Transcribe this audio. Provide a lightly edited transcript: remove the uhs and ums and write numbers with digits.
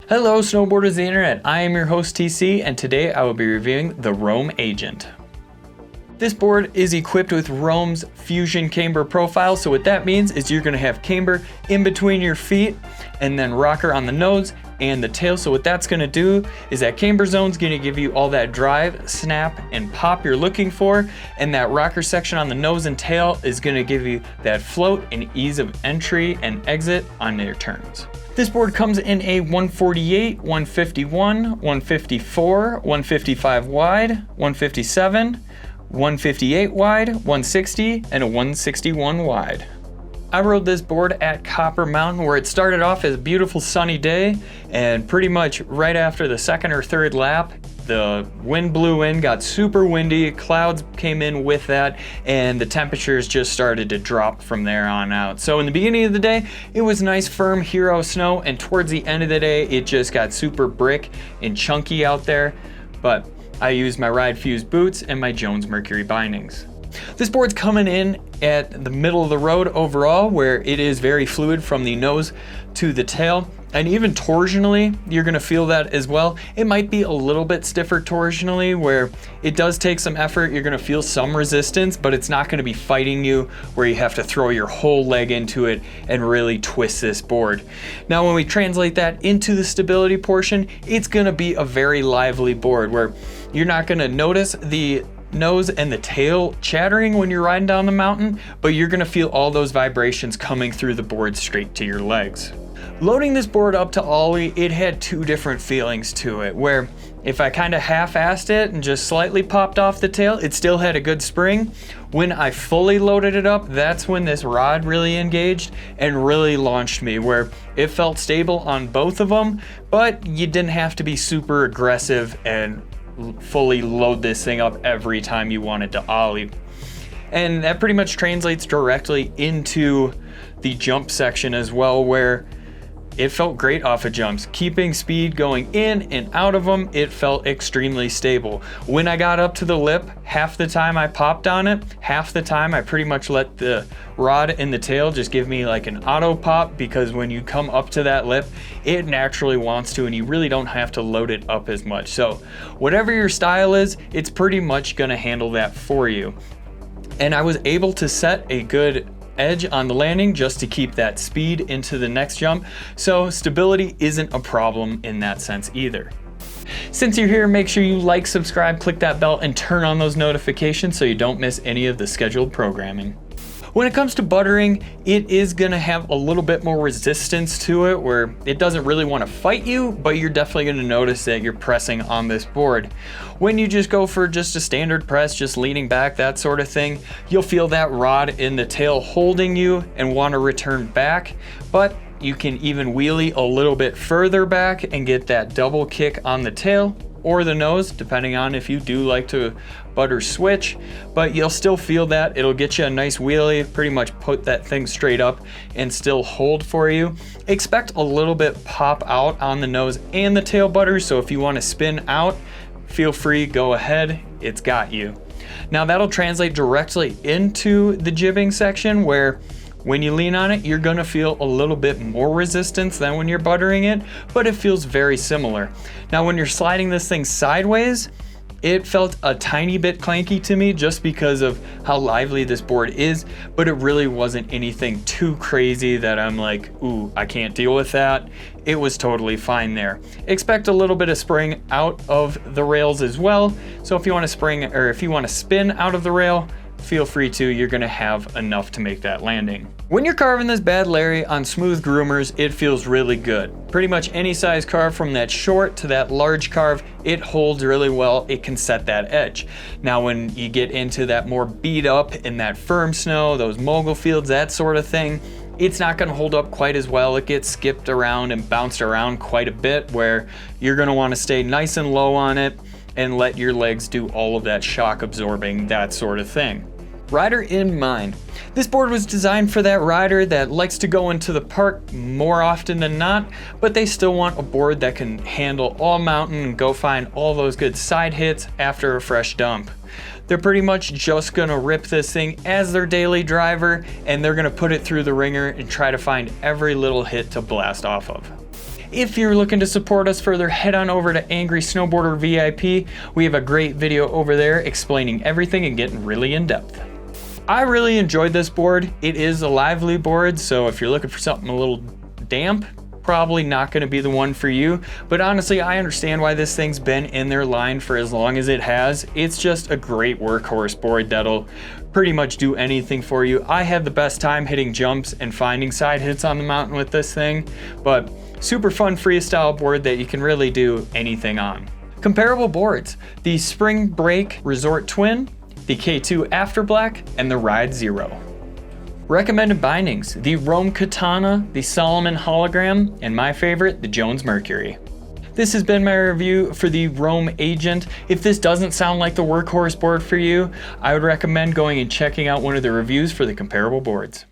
Hello snowboarders of the internet, I am your host TC and today I will be reviewing the Roam Agent. This board is equipped with Roam's Fusion Camber profile, so what that means is you're going to have camber in between your feet and then rocker on the nose and the tail. So what that's going to do is that camber zone is going to give you all that drive, snap, and pop you're looking for, and that rocker section on the nose and tail is going to give you that float and ease of entry and exit on your turns. This board comes in a 148, 151, 154, 155 wide, 157, 158 wide, 160, and a 161 wide. I rode this board at Copper Mountain where it started off as a beautiful sunny day, and pretty much right after the second or third lap, the wind blew in, got super windy, clouds came in with that, and the temperatures just started to drop from there on out. So in the beginning of the day, it was nice firm hero snow, and towards the end of the day, it just got super brick and chunky out there, but I used my Ride Fuse boots and my Jones Mercury bindings. This board's coming in at the middle of the road overall, where it is very fluid from the nose to the tail, and even torsionally you're going to feel that as well. It might be a little bit stiffer torsionally, where it does take some effort. You're going to feel some resistance, but it's not going to be fighting you where you have to throw your whole leg into it and really twist this board. Now when we translate that into the stability portion, it's going to be a very lively board where you're not going to notice the nose and the tail chattering when you're riding down the mountain, but you're going to feel all those vibrations coming through the board straight to your legs. Loading this board up to Ollie, it had two different feelings to it, where if I kind of half-assed it and just slightly popped off the tail, it still had a good spring. When I fully loaded it up, that's when this rod really engaged and really launched me, where it felt stable on both of them, but you didn't have to be super aggressive and fully load this thing up every time you wanted to ollie. And that pretty much translates directly into the jump section as well, where it felt great off of jumps. Keeping speed going in and out of them, it felt extremely stable. When I got up to the lip, half the time I popped on it, half the time I pretty much let the rod and the tail just give me like an auto pop, because when you come up to that lip, it naturally wants to, and you really don't have to load it up as much. So whatever your style is, it's pretty much gonna handle that for you. And I was able to set a good edge on the landing just to keep that speed into the next jump, so stability isn't a problem in that sense either. Since you're here, make sure you like, subscribe, click that bell, and turn on those notifications so you don't miss any of the scheduled programming. When it comes to buttering, it is going to have a little bit more resistance to it, where it doesn't really want to fight you, but you're definitely going to notice that you're pressing on this board. When you just go for just a standard press, just leaning back, that sort of thing, you'll feel that rod in the tail holding you and want to return back, but you can even wheelie a little bit further back and get that double kick on the tail or the nose, depending on if you do like to butter switch, but you'll still feel that. It'll get you a nice wheelie, pretty much put that thing straight up and still hold for you. Expect a little bit pop out on the nose and the tail butter, so if you want to spin out, feel free, go ahead, it's got you. Now that'll translate directly into the jibbing section, where when you lean on it, you're gonna feel a little bit more resistance than when you're buttering it, but it feels very similar. Now when you're sliding this thing sideways, it felt a tiny bit clanky to me just because of how lively this board is, but it really wasn't anything too crazy that I'm like, ooh, I can't deal with that. It was totally fine there. Expect a little bit of spring out of the rails as well. So if you want to spring, or if you want to spin out of the rail, feel free to. You're gonna have enough to make that landing. When you're carving this bad Larry on smooth groomers, it feels really good. Pretty much any size carve, from that short to that large carve, it holds really well. It can set that edge. Now when you get into that more beat up in that firm snow, those mogul fields, that sort of thing, it's not gonna hold up quite as well. It gets skipped around and bounced around quite a bit, where you're gonna wanna stay nice and low on it and let your legs do all of that shock absorbing, that sort of thing. Rider in mind. This board was designed for that rider that likes to go into the park more often than not, but they still want a board that can handle all mountain and go find all those good side hits after a fresh dump. They're pretty much just gonna rip this thing as their daily driver, and they're gonna put it through the ringer and try to find every little hit to blast off of. If you're looking to support us further, head on over to Angry Snowboarder VIP. We have a great video over there explaining everything and getting really in depth. I really enjoyed this board. It is a lively board, so if you're looking for something a little damp, probably not going to be the one for you. But honestly, I understand why this thing's been in their line for as long as it has. It's just a great workhorse board that'll pretty much do anything for you. I had the best time hitting jumps and finding side hits on the mountain with this thing, but super fun freestyle board that you can really do anything on. Comparable boards: the Spring Break Resort Twin, the K2 Afterblack, and the Ride Zero. Recommended bindings: the Rome Katana, the Salomon Hologram, and my favorite, the Jones Mercury. This has been my review for the Rome Agent. If this doesn't sound like the workhorse board for you, I would recommend going and checking out one of the reviews for the comparable boards.